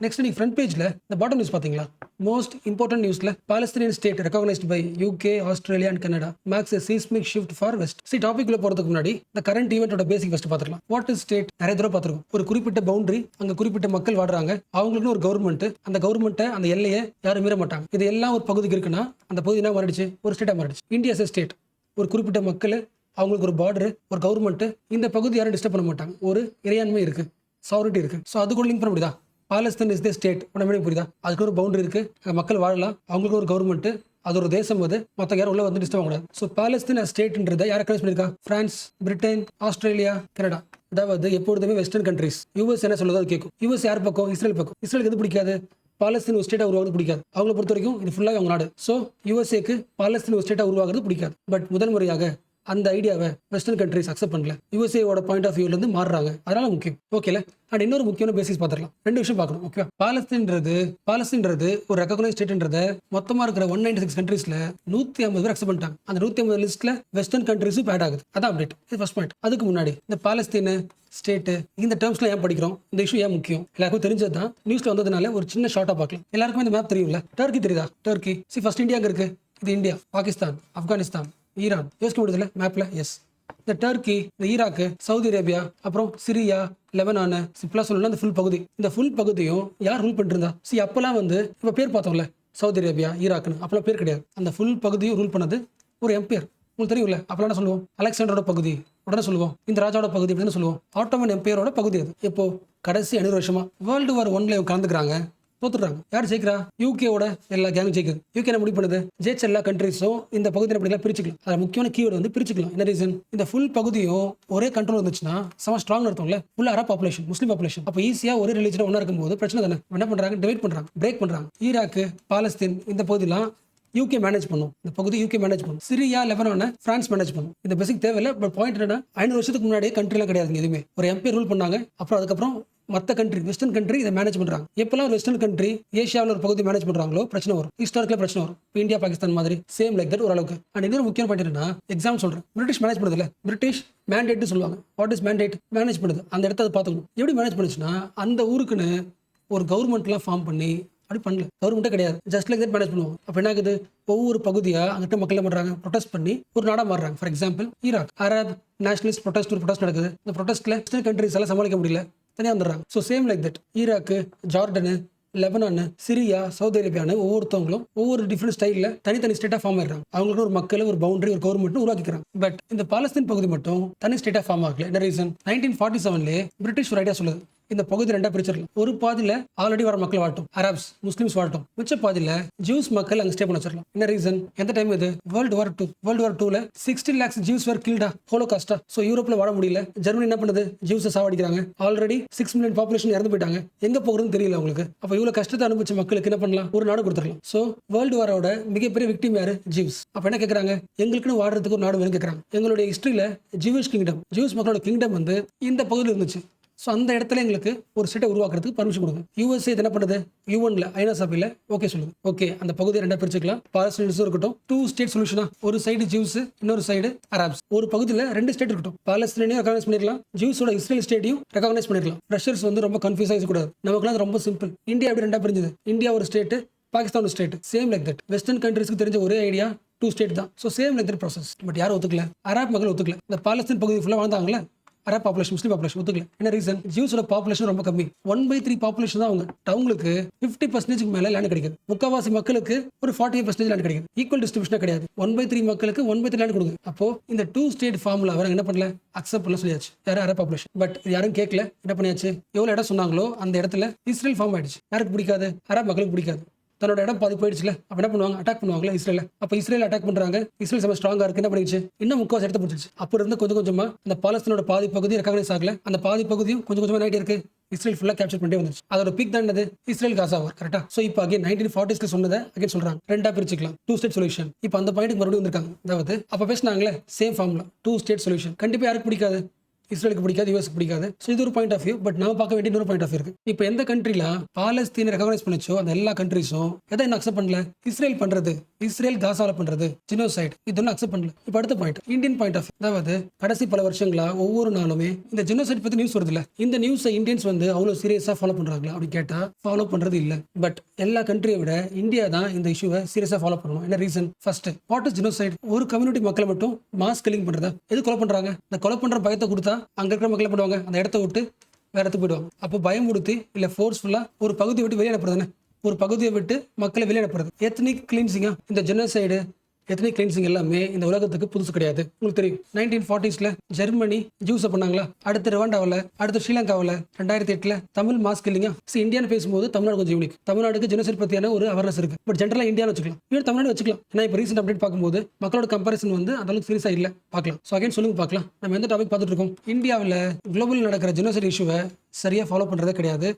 Next நீங்க front பேஜ்ல இந்த பாட்டம் நியூஸ் பாத்தீங்களா? மோஸ்ட் இம்பார்ட்டன்ட் நியூஸ்ல Palestinian state recognised by UK, Australia and Canada marks a seismic shift for west. டாபிக்ல போறதுக்கு முன்னாடி இந்த கரண்ட் ஈவென்ட்டோட பேசிக் ஃபர்ஸ்ட் பாத்துக்கலாம். What is state? நிறைய தடவை பாத்துருக்கோம். ஒரு குறிப்பிட்ட பவுண்டரி, அங்க குறிப்பிட்ட மக்கள் வாடுறாங்க, அவங்களுக்குன்னு ஒரு கவர்மெண்ட், அந்த கவர்மெண்ட்டை அந்த எல்லையை யாரும் மீற மாட்டாங்க. இது எல்லாம் ஒரு பகுதிக்கு இருக்குன்னா அந்த பகுதி என்ன மாறிடுச்சு? ஒரு ஸ்டேட்டா மாறிடுச்சு. இந்தியா ஸ்டேட், ஒரு குறிப்பிட்ட மக்கள், அவங்களுக்கு ஒரு பார்டர், ஒரு கவர்மெண்ட், இந்த பகுதி யாரும் டிஸ்டர்ப் பண்ண மாட்டாங்க. ஒரு இறையாண்மை இருக்கு, சாவரிட்டி இருக்கு. ஸோ அது கூட லிங்க் பண்ண முடியுதா? பாலஸ்தீன் இஸ் த ஸ்டேட், உடனே புரியுதா? அதுக்கு ஒரு பவுண்டரி இருக்கு, மக்கள் வாழலாம், அவங்களுக்கு ஒரு கவர்மெண்ட், அது ஒரு தேசம், அது மற்ற யாரும் உள்ள வந்து டிஸ்டர்ப் ஆகக்கூடாது. ஸோ பாலஸ்தீன் ஸ்டேட்ன்றதை யார் ரெக்கனைஸ் பண்ணிருக்கா? France, Britain, Australia, Canada. அதாவது எப்பொழுதுமே வெஸ்டர்ன் கண்ட்ரீஸ். யூஎஸ் என்ன சொல்லுதோ அது கேட்கும். யூஎஸ் யார் பக்கம்? இஸ்ரேல் பக்கம். இஸ்ரேலுக்கு எது பிடிக்காது? பாலஸ்தீன் ஒரு ஸ்டேட்டா உருவாகிறது பிடிக்காது. அவங்களை பொறுத்த வரைக்கும் இது ஃபுல்லாக அவங்க நாடு. ஸோ யூஎஸ்ஏக்கு பாலஸ்தீன் ஒரு ஸ்டேட்டா உருவாகிறது பிடிக்காது. பட் முதல் முறையாக அந்த ஐடியாவை வெஸ்டர்ன் கண்ட்ரிஸ் அக்செப்ட் பண்ணல. யூஎஸ்ஏவோட பாயிண்ட் ஆஃப் வியூல இருந்து மாறுறாங்க. அதனால முக்கியம். ஓகேல. அண்ட் இன்னொரு முக்கியமான பேசிஸ் பார்த்துக்கலாம். ரெண்டு விஷயம் பார்க்கணும். ஓகே, பாலஸ்தீன்றது ஒரு ரெகக்னைஸ் ஸ்டேட்ன்றத மொத்தமா இருக்கிற 196 கண்ட்ரீஸ்ல 150 பேர் அக்செப்ட் பண்ணிட்டாங்க. அந்த 150 லிஸ்ட்ல வெஸ்டர்ன் கண்ட்ரிஸும் ஆட் ஆகுது. அதான் அப்டேட். இது ஃபர்ஸ்ட் பாயிண்ட். அதுக்கு முன்னாடி இந்த பாலஸ்தீன் ஸ்டேட் இந்த டேர்ம்ஸ்ல ஏன் படிக்கிறோம்? இந்த இஷ்யூ ஏன் முக்கியம்? எல்லாருக்கும் தெரிஞ்சது தான். நியூஸ்ல வந்ததுனால ஒரு சின்ன ஷார்ட்டா பார்க்கலாம். எல்லாருக்கும் இந்த மேப் தெரியும்ல? டர்க்கி தெரியுதா? டர்க்கி ஃபர்ஸ்ட் இந்தியா இருக்கு. இது இந்தியா, பாகிஸ்தான், ஆப்கானிஸ்தான், ஈரான். யோசிக்க முடியுதுல மேப்ல? எஸ். இந்த டர்க்கி, இந்த ஈராக்கு, சவுதி அரேபியா, அப்புறம் சிரியா, லெபனான், சிப்லா சொல்லலாம். இந்த ஃபுல் பகுதி, இந்த ஃபுல் பகுதியும் யார் ரூல் பண்ணிட்டு இருந்தா? அப்பெல்லாம் வந்து இப்ப பேர் பார்த்தோம்ல, சவுதி அரேபியா, ஈராக்னு. அப்பெல்லாம் பேர் கிடையாது. அந்த ஃபுல் பகுதியும் ரூல் பண்ணது ஒரு எம்பையர். உங்களுக்கு தெரியும்ல? அப்பெல்லாம் என்ன சொல்லுவோம்? அலெக்சாண்டரோட பகுதி உடனே சொல்லுவோம். இந்த ராஜாவோட பகுதி அப்படின்னு சொல்லுவோம். ஆட்டோமன் எம்பையரோட பகுதி அது. இப்போ கடைசி 500 வருஷமா வேர்ல்டு வார் 1ல கலந்துக்கிறாங்க, தோத்துறாங்க. யார் ஜெயிக்கிறா? யூகேவோட எல்லா கேங்கும் ஜெயிக்குது. யூகே என்ன முடிவு பண்ணுது? ஜெயிச்ச எல்லா கண்ட்ரீஸும் இந்த பகுதியை அப்படிலாம் பிரிச்சுக்கலாம். அது முக்கியமான கீவேர்டு வந்து பிரிச்சுக்கலாம். என்ன ரீசன்? இந்த ஃபுல் பகுதியும் ஒரே கண்ட்ரோல் இருந்துச்சுன்னா செம ஸ்ட்ராங் அர்த்தம்ல. Full Arab population, Muslim population. அப்போ ஈஸியா ஒரே ரிலீஜன் ஒன்றா இருக்கும்போது பிரச்சனை தானே. என்ன பண்றாங்க? டிவைட் பண்றாங்க, பிரேக் பண்றாங்க. ஈராக்கு, பாலஸ்தீன் இந்த பகுதியெல்லாம் யூகே மேனேஜ் பண்ணும். இந்த பகுதி யூகே மேனேஜ் பண்ணும். சிரியா, லெபனான பிரான்ஸ் மேனேஜ் பண்ணும். இந்த பேசிக் தேவையில்லை. பட் பாயிண்ட் என்னன்னா, 500 வருஷத்துக்கு முன்னாடியே கண்ட்ரிலாம் கிடையாது எதுவுமே. ஒரு எம்பி ரூல் பண்ணாங்க. அப்புறம் அதுக்கப்புறம் மற்ற கண்ட்ரி, வெஸ்டர்ன் கண்ட்ரி இதை மேனேஜ் பண்றாங்க. எப்பெல்லாம் ஒரு வெஸ்டர்ன் கண்ட்ரி ஏஷியாவில் ஒரு பகுதி மேனேஜ் பண்றாங்களோ பிரச்சனை வரும். ஹிஸ்டாரிக்கலா பிரச்சனை வரும். இந்தியா, பாகிஸ்தான் மாதிரி சேம் லைக் தட் ஓரளவுக்கு. அண்ட் இன்னொரு முக்கியமான பாயிண்ட் என்னன்னா, எக்ஸாம் சொல்றேன். பிரிட்டிஷ் மேனேஜ் பண்ணுது இல்ல, பிரிட்டிஷ் மேண்டேட் சொல்லுவாங்க. What is mandate? மேனேஜ் பண்ணுது. அந்த இடத்த அதை பார்த்துக்கணும். எப்படி மேனேஜ் பண்ணுச்சுன்னா, அந்த ஊருக்குன்னு ஒரு கவர்மெண்ட்லாம் ஃபார்ம் பண்ணி அப்படி பண்ணல. கவர்மெண்ட்டே கிடையாது. ஜஸ்ட் லைக் தட் மேனேஜ் பண்ணுவாங்க. அப்போ என்ன ஆகுது? ஒவ்வொரு பகுதியா அங்கிட்ட மக்கள் பண்றாங்க, ப்ரொடெஸ்ட் பண்ணி ஒரு நாடா மாறுறாங்க. For example Iraq, Arab nationalist protest நடக்குது. இந்த ப்ரொடெஸ்ட்ல வெஸ்டர்ன் கண்ட்ரிஸ் எல்லாம் சமாளிக்க முடியல, தனியாக வந்துடுறாங்க. ஸோ சேம் லைக் தட் ஈராக்கு, ஜார்டனு, லெபனான், சிரியா, சவுதி அரேபியான்னு ஒவ்வொருத்தவங்களும் ஒவ்வொரு டிஃப்ரெண்ட் ஸ்டைலில் தனித்தனி ஸ்டேட்டா ஃபார்ம் ஆயிடுறாங்க. அவங்களுக்கு ஒரு மக்கள், ஒரு பவுண்டரி, ஒரு கவர்மெண்ட் உருவாக்கிக்கிறாங்க. பட் இந்த பாலஸ்தீன் பகுதி மட்டும் தனி ஸ்டேட்டா ஃபார்ம் ஆகல. என்ன ரீசன்? 1947 பிரிட்டிஷ் ஒரு ஐடியா சொல்லுது, இந்த பகுதி ரெண்டா பிரிச்சிடலாம். ஒரு பாதியில ஆல்ரெடி வர மக்கள் வாட்டும், அரப்ஸ், முஸ்லிம்ஸ் வாட்டும். மிச்ச பாதியில ஜூஸ் மக்கள் அங்க ஸ்டே பண்ண வச்சிடலாம். என்ன ரீசன்? எந்த டைம் இது? வேர்ல்டு வார் 2ல 16 lakhs ஜூஸ் வேர் கில்டா, ஹோலோகாஸ்டா. சோ யூரோப்ல வாழ முடியல. ஜெர்மனி என்ன பண்ணுது? ஜூஸை சாவடிக்கிறாங்க. ஆல்ரெடி 6 மில்லியன் பாப்புலேஷன் இறந்து போயிட்டாங்க. எங்க போகிறதுன்னு தெரியல அவங்களுக்கு. அப்ப இவ்வளவு கஷ்டத்தை அனுபவிச்ச மக்களுக்கு என்ன பண்ணலாம்? ஒரு நாடு கொடுத்துடலாம். சோ வேர்ல்டு வாரோட மிகப்பெரிய விக்டிம் யாரு? ஜூஸ். அப்ப என்ன கேட்கறாங்க? எங்களுக்குன்னு வாடுறதுக்கு ஒரு நாடு வேணும் கேட்கறாங்க. எங்களுடைய ஹிஸ்டரியில ஜூஸ் கிங்டம், ஜூஸ் மக்களோட கிங்டம் வந்து இந்த பகுதியில் இருந்துச்சு. ஸோ அந்த இடத்துல எங்களுக்கு ஒரு ஸ்டேட்டை உருவாக்குறதுக்கு பர்மிஷன் கொடுங்க. யூஎஸ்ஏ என்ன பண்ணுது? யூஎன்ல, ஐநா சபையில் ஓகே சொல்லுது. ஓகே, அந்த பகுதியை ரெண்டா பிரிச்சுக்கலாம். பாலஸ்தீன்ஸும் இருக்கட்டும். 2 ஸ்டேட் சொல்யூஷனா? ஒரு சைடு ஜூஸ், இன்னொரு சைடு அரப்ஸ். ஒரு பகுதியில் 2 ஸ்டேட் இருக்கட்டும். பாலஸ்தீனையும் ரெகனைஸ் பண்ணிடலாம், ஜூஸோட இஸ்ரேல் ஸ்டேட்டையும் ரெகனைஸ் பண்ணிடலாம். ப்ரெஷர்ஸ் வந்து ரொம்ப கன்ஃபியூஸ் ஆகிக்கூடாது. நமக்குலாம் அது ரொம்ப சிம்பிள். இந்தியா எப்படி ரெண்டா பிரிஞ்சது? இந்தியா ஒரு ஸ்டேட், பாகிஸ்தான் ஒரு state. Same like that. Western கண்ட்ரீஸ்க்கு தெரிஞ்ச ஒரே ஐடியா 2 ஸ்டேட் தான். So same like that process. But யாரும் ஒத்துக்கல. அரப் மக்கள் ஒத்துக்கல. இந்த பாலஸ்தீன் பகுதி ஃபுல்லாக வாழ்ந்தாங்களே, அரப் பாப்புலேஷன், முஸ்லீம் பாப்புலேஷன் ஒத்துக்கல. என்ன ரீசன்? ஜூஸோட பாப்புலேஷன் ரொம்ப கம்மி. 1/3 பாப்புலேஷன் தான் அவங்க. அவங்களுக்கு 50% மேல லேண்ட் கிடைக்குது. முக்காவாசி மக்களுக்கு ஒரு 45% லேண்ட் கிடைக்குது. ஈக்குவல் டிஸ்ட்ரிபியூஷனா கிடையாது. 1/3 மக்களுக்கு 1/3 லேண்ட் கொடுங்க. அப்போ இந்த 2 ஸ்டேட் ஃபார்முலா வேற என்ன பண்ணல? அக்செப்ட் பண்ணல சொல்லியாச்சு. யாரும் அரப் பாப்புலேஷன். பட் யாரும் கேட்கல. என்ன பண்ணியாச்சு? எவ்வளவு இடம் சொன்னாங்களோ அந்த இடத்துல இஸ்ரேல் ஃபார்ம் ஆயிடுச்சு. யாருக்கு பிடிக்காது? அரப் மக்களுக்கு பிடிக்காது. தன்னோட இடம் பாதி போயிடுச்சுல. அப்ப என்ன பண்ணுவாங்க? அட்டாக் பண்ணுவாங்களா இஸ்ரேல. அப்ப இஸ்ரேல் அட்டாக் பண்றாங்க. இஸ்ரேல் செம ஸ்ட்ராங்கா இருக்கு. என்ன பண்ணிச்சு? இன்னும் முக்காவாசி இடத்த பிடிச்சிச்சு. அப்ப இருந்து கொஞ்சம் கொஞ்சமா அந்த பாலஸ்தீனோட பாதி பகுதி ரெகனைஸ் ஆகல. அந்த பாதி பகுதியும் கொஞ்சம் கொஞ்சமா ஆயிட்டு இருக்கு. இஸ்ரேல் ஃபுல்லா கேப்சர் பண்ணிட்டே வந்துச்சு. அதோட பீக் தான் என்னது? இஸ்ரேல் காசா வார். கரெக்டா? சோ இப்போ அகைன் 1940s சொன்னதை அகைன் சொல்றாங்க, ரெண்டா பிரிச்சுக்கலாம், 2 ஸ்டேட் சொல்யூஷன். இப்போ அந்த பாயிண்ட்க்கு மறுபடியும் வந்திருக்காங்க. அதாவது அப்ப பேசினாங்களே சேம் ஃபார்முலா, 2 ஸ்டேட் சொல்யூஷன். கண்டிப்பா யாருக்கு பிடிக்காது? இஸ்ரேலுக்கு பிடிக்காது, யூஎஸ்க்கு பிடிக்காது. ஸோ இது ஒரு பாயிண்ட் ஆஃப் வியூ. பட் நம்ம பார்க்க வேண்டிய இன்னொரு பாயிண்ட் ஆஃப் வியூ இருக்கு. இப்போ எந்த கண்ட்ரில பாலஸ்தீனை ரெகக்னைஸ் பண்ணிச்சோ அந்த எல்லா கண்ட்ரிஸும் எதை என்ன அக்செப்ட் பண்ணல? இஸ்ரேல் பண்றது, இஸ்ரேல் காசால பண்றது ஜெனோசைட், இது ஒன்றும் அக்செப்ட் பண்ணல. இப்போ அடுத்த point Indian point of view. அதாவது கடைசி பல வருஷங்களா ஒவ்வொரு நாளுமே இந்த ஜெனோசைட் பத்தி நியூஸ் வருது இல்ல, இந்த நியூஸை இந்தியன்ஸ் வந்து அவ்வளவு சீரியஸா ஃபாலோ பண்றாங்களா அப்படி கேட்டா ஃபாலோ பண்றது இல்ல. பட் எல்லா கண்ட்ரியை விட இந்தியா தான் இந்த இஷ்யூவை சீரியஸா ஃபாலோ பண்ணணும். என்ன reason? First, what is genocide? ஒரு கம்யூனிட்டி மக்களை மட்டும் மாஸ் கில்லிங் பண்றதா? எது கொலை பண்றாங்க? இந்த கொலை பண்ற பயத்தை கொடுத்தா அங்க இருக்கிற மக்களை பண்ணுவாங்க, அந்த இடத்த விட்டு வேற இடத்துக்கு போயிடுவாங்க. அப்போ பயமுடுத்தி இல்ல ஃபோர்ஸ்ஃபுல்லா ஒரு பகுதியை விட்டு வெளியே அனுப்புறதுன்னு, ஒரு பகுதியை விட்டு மக்களை வெளியே அனுப்புறது. எத்னிக் கிளீன்சிங்கா? இந்த ஜெனோசைடு எத்தனிக் கிளீன்சிங் எல்லாமே இந்த உலகத்துக்கு புதுசு கிடையாது. உங்களுக்கு தெரியும் 1940s ஜெர்மனி ஜூஸை பண்ணாங்களா, அடுத்து ருவாண்டாவில், அடுத்து ஸ்ரீலங்காவில், 2008 தமிழ் மாஸ் கில்லிங்கா. இந்தியான்னு பேசும்போது தமிழ்நாடு கொஞ்சம் யூனிக். தமிழ்நாடுக்கு ஜெனோசைட் பத்தியான ஒரு அவேர்னஸ் இருக்கு. பட் ஜென்ரலா இந்தியான்னு வச்சுக்கலாம், இவன் தமிழ்நாடு வச்சுக்கலாம். ஏன்னா இப்போ ரீசெண்ட் அப்டேட் பார்க்கும்போது மக்களோட கம்பேரிசன் வந்து அந்த அளவுக்கு சீரியஸா இல்ல. பார்க்கலாம். ஸோ அகைன் சொல்லுங்க பார்க்கலாம், நம்ம எந்த டாபிக் பார்த்துட்டு இருக்கோம்? இந்தியாவில் குளோபல் நடக்கிற ஜெனோசைட் இஷ்யூவை சரியா ஃபாலோ பண்றதே கிடையாது,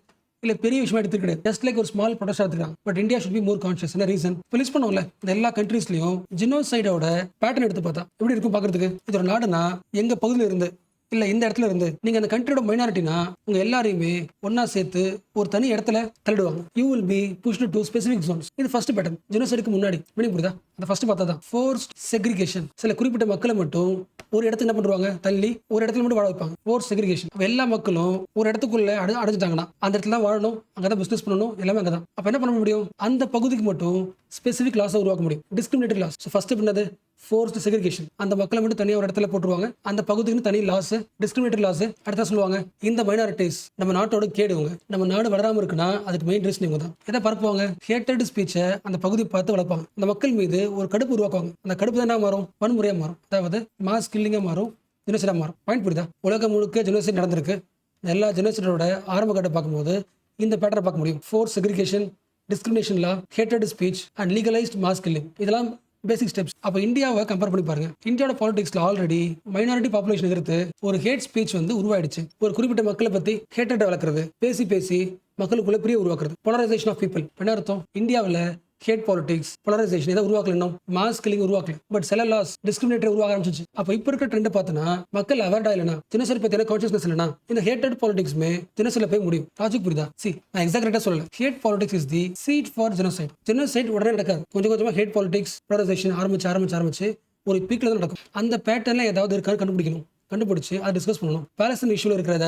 இல்ல பெரிய விஷயமா எடுத்து கிடையாது. ஜஸ்ட் லைக் ஒரு ஸ்மால் ப்ரொடெஸ்ட் எடுத்துக்காங்க. But India should be more conscious. என்ன ரீசன்? லிஸ்ட் பண்ணுவோம்ல, இந்த எல்லா கண்ட்ரீஸ்லயும் ஜெனோசைடோட பேட்டர்ன் எடுத்து பார்த்தா எப்படி இருக்கும் பாக்குறதுக்கு? இது ஒரு நாடுனா எங்க பகுதியில இருந்து இல்ல இந்த இடத்துல இருந்து நீங்க அந்த கண்ட்ரியோட மைனாரிட்டினா உங்க எல்லாரையுமே ஒன்னா சேர்த்து ஒரு தனி இடத்துல தள்ளிடுவாங்க. You will be pushed to specific zones. இது ஃபர்ஸ்ட் பேட்டர்ன். ஜெனோசைடுக்கு முன்னாடி மீனிங் புரியுதா? அந்த ஃபர்ஸ்ட் பார்த்தா தான் ஃபோர்ஸ்ட் செக்ரிகேஷன். சில குறிப்பிட்ட மக்களை மட்டும் ஒரு இடத்துல என்ன பண்ணுவாங்க, தள்ளி ஒரு இடத்துல மட்டும் வாழ வைப்பாங்க. Force segregation. எல்லா மக்களும் ஒரு இடத்துக்குள்ள அடைஞ்சிட்டாங்கன்னா அந்த இடத்துல தான் வாழணும், அங்கதான் பிசினஸ் பண்ணணும், எல்லாமே அங்கதான். அப்ப என்ன பண்ண முடியும்? அந்த பகுதிக்கு மட்டும் ஸ்பெசிபிக் லாஸை உருவாக்க முடியும். Discriminatory loss. ஃபர்ஸ்ட் பண்ணது ஃபோர்ஸ்ட் செக்ரிகேஷன். அந்த மக்களை மட்டும் தனியாக ஒரு இடத்துல போட்டுருவாங்க, அந்த பகுதிக்கு தனி லாஸ், டிஸ்கிரிமினேட்டரி லாஸ். அடுத்த சொல்லுவாங்க இந்த மைனாரிட்டிஸ் நம்ம நாட்டோட கேடுவங்க, நம்ம நாடு வளராம இருக்குன்னா அதுக்கு மெயின் ரீசன் இவங்க தான். எதை பரப்புவாங்க? ஹேட்டட் ஸ்பீச்சை அந்த பகுதியை பார்த்து வளர்ப்பாங்க. அந்த மக்கள் மீது ஒரு கடுப்பு உருவாக்குவாங்க. அந்த கடுப்பு தான் என்ன மாறும்? வன்முறையா மாறும். அதாவது மாஸ் கில்லிங்கா மாறும், ஜெனோசைடா மாறும். பாயிண்ட் புரியுதா? உலகம் முழுக்க ஜெனோசைட் நடந்திருக்கு. எல்லா ஜெனோசைடோட ஆரம்ப கட்ட பார்க்கும் போது இந்த பேட்டரை பார்க்க முடியும். Force segregation, discrimination law, hated speech and legalised mass killing. இதெல்லாம் பேசிக் ஸ்டெப்ஸ். அப்போ இந்தியாவை கம்பேர் பண்ணி பாருங்க. இந்தியாவோட பாலிடிக்ஸ்ல ஆல்ரெடி மைனாரிட்டி பாப்புலேஷன் எதிர்த்து ஒரு ஹேட் ஸ்பீச் வந்து உருவாயிடுச்சு. ஒரு குறிப்பிட்ட மக்களை பத்தி ஹேட்டட் வளர்க்கறது, பேசி பேசி மக்களுக்குள்ள பிரிய உருவாக்குறது, போலரைசேஷன் ஆஃப் பீப்புள். என்ன அர்த்தம்? இந்தியாவில் ஹேட் பாலிடிக்ஸ், போலரைசேஷன் இதை உருவாக்கல, மாஸ் கில்லிங் உருவாக்கல. பட் சில லாஸ் டிஸ்கிரிமினேட்டரி உருவாக ஆரம்பிச்சிச்சு. அப்போ இப்போ இருக்கிற ட்ரெண்ட் பார்த்தோன்னா மக்கள் அவேர்டா இல்லைனா, ஜெனோசைட் பத்தின கான்ஷியஸ்னஸ் இல்லைனா இந்த ஹேட்டட் பாலிடிக்ஸ்மே ஜெனோசைட்ல போய் முடியும். லாஜிக் புரியுதா? நான் எக்ஸாக்ட்டா சொல்லல. Hate politics is the seed for genocide. Genocide உடனே நடக்காது. கொஞ்சம் கொஞ்சமா ஹேட் பாலிடிக்ஸ், போலரைசேஷன் ஆரம்பிச்சு ஒரு பீக்ல தான் நடக்கும். அந்த பேட்டர்ல ஏதாவது இருக்கான்னு கண்டுபிடிக்கணும். கண்டுபிடிச்சு அதை டிஸ்கஸ் பண்ணணும். பாலஸ்தீன் இஷ்யூல இருக்கிறத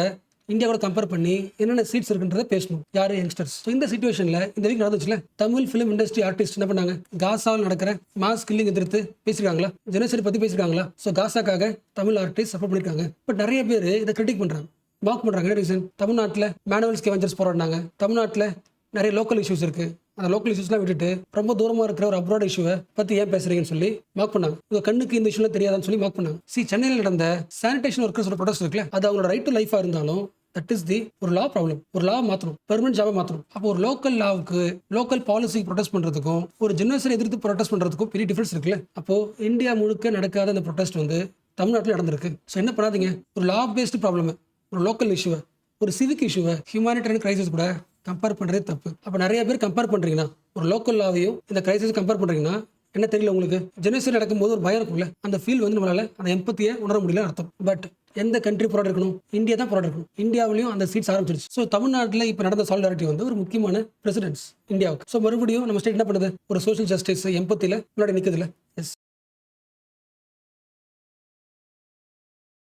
இந்தியாவோட கம்பேர் பண்ணி என்னென்ன சீட்ஸ் இருக்குன்றத பேசணும். யாரு? யங்ஸ்டர்ஸ். இந்த சிச்சுவேஷன்ல இந்த வீக் நடந்துச்சுல, தமிழ் பிலிம் இண்டஸ்ட்ரி ஆர்டிஸ்ட் என்ன பண்ணாங்க? காசாவில் நடக்கிற மாஸ் கில்லிங் எதிர்த்து பேசிருக்காங்களா? ஜெனோசைட் பத்தி பேசிருக்காங்களா? ஸோ காசாக்காக தமிழ் ஆர்டிஸ்ட் சப்போர்ட் பண்ணிருக்காங்க. பட் நிறைய பேர் இதை கிரிட்டிக் பண்றாங்க, மார்க் பண்றாங்க. என்ன ரீசன்? தமிழ்நாட்டில் மேனுவல் ஸ்கேவெஞ்சர்ஸ் போராடினாங்க. தமிழ்நாட்டில் நிறைய லோக்கல் இஷ்யூஸ் இருக்கு. அந்த லோக்கல் இஷ்யூஸ்லாம் விட்டுட்டு ரொம்ப தூரமா இருக்கிற ஒரு அப்ராட் இஷ்யூவை பத்தி ஏன் பேசுறீங்கன்னு சொல்லி மார்க் பண்ணாங்க. உங்க கண்ணுக்கு இந்த இஷ்யூலாம் தெரியாதான்னு சொல்லி மார்க் பண்ணாங்க. சென்னையில் நடந்த சானிடேஷன் ஒர்க்கர்ஸோட ப்ரொடெஸ்ட் இருக்குல்ல, அது அவங்களோட ரைட் டு லைஃபா இருந்தாலும் தட் இஸ் தி ஒரு லா ப்ராப்ளம். ஒரு லா மாற்றணும், பெர்மனன்ட் ஜாபை மாற்றணும். அப்போ ஒரு லோக்கல் லாவுக்கு, லோக்கல் பாலிசிக்கு ப்ரொடெஸ்ட் பண்றதுக்கும் ஒரு ஜெனோசைட் எதிர்த்து ப்ரொடெஸ்ட் பண்றதுக்கும் பெரிய டிஃபரன்ஸ் இருக்குல்ல. அப்போ இந்தியா முழுக்க நடக்காத அந்த ப்ரொடெஸ்ட் வந்து தமிழ்நாட்டில் நடந்திருக்கு. ஸோ என்ன பண்ணாதீங்க, ஒரு லா பேஸ்டு ப்ராப்ளம், ஒரு லோக்கல் இஷ்யூவை, ஒரு சிவிக் இஷ்யூவை ஹியூமானிட்டரியன் கிரைசிஸ் கூட கம்பேர் பண்றதே தப்பு. அப்போ நிறைய பேர் கம்பேர் பண்றீங்கன்னா, ஒரு லோக்கல் லாவையும் இந்த கிரைசிஸ் கம்பேர் பண்றீங்கன்னா என்ன தெரியல உங்களுக்கு? ஜெனோசைட் நடக்கும்போது ஒரு பயம் இருக்கும்ல, அந்த ஃபீல் வந்து நம்மளால அந்த எம்பத்தியை உணர முடியல அர்த்தம். பட் எந்த கண்ட்ரி போராட இருக்கணும்? இந்தியா தான் போராட இருக்கணும். இந்தியாவிலையும் அந்த சீட்ஸ் ஆரம்பிச்சிருச்சு. ஸோ தமிழ்நாட்டில் இப்போ நடந்த சாலிடாரிட்டி வந்து ஒரு முக்கியமான பிரசிடென்ட்ஸ் இந்தியாவுக்கு. ஸோ மறுபடியும் நம்ம ஸ்டேட் என்ன பண்ணுது? ஒரு சோஷியல் ஜஸ்டிஸ் எம்பத்தியில் முன்னாடி நிற்குதுல. எஸ்.